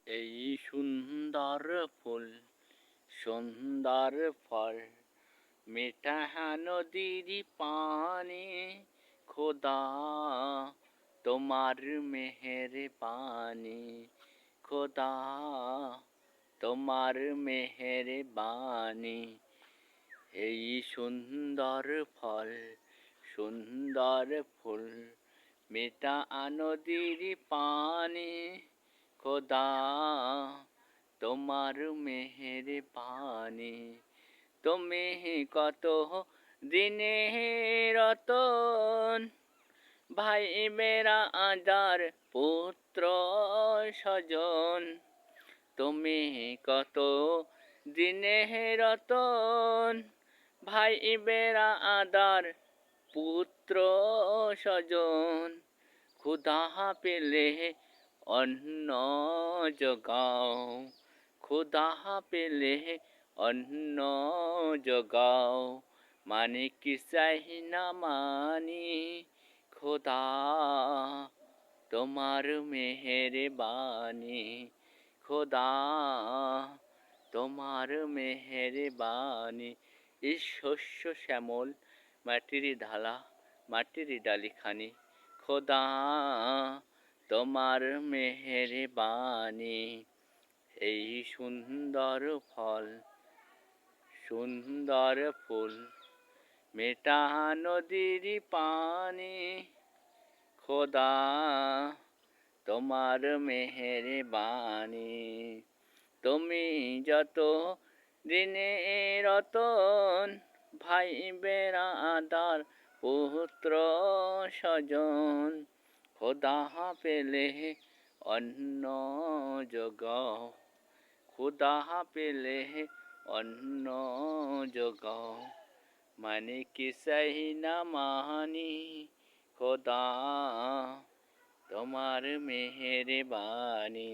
এই সুন্দর ফুল সুন্দর ফল মিঠা নদীর পানি খোদা তোমার মেহের বাণী খোদা তোমার মেহের বাণী এই সুন্দর ফল সুন্দর ফুল মিঠা নদীর পানি খোদা তোমার মেহের বাণী তুমি কত দিনে রতন ভাই মেরা আদার পুত্র স্বজন তুমি কত দিনে রতন ভাই বেড়া আদার পুত্র স্বজন ক্ষুধা পেলে অন্ন জগাও ক্ষুধা পেলে অন্ন জগাও মানে কি চাই না মানি খোদা তোমার মেহের বাণী খোদা তোমার মেহের বাণী এই শস্য শ্যামল মাটির ঢালা মাটির ডালিখানি খোদা তোমার মেহের বাণী এই সুন্দর ফল সুন্দর ফুল মেটা নদীর পানি খোদা তোমার মেহের বাণী তুমি যত দিনে রতন ভাই বেড়াদার পুত্র স্বজন খোদা পেলে অন্ন জগাও খোদা পেলে অন্ন জগাও মানে কি চাই না মানি খোদা তোমার মেহের বাণী।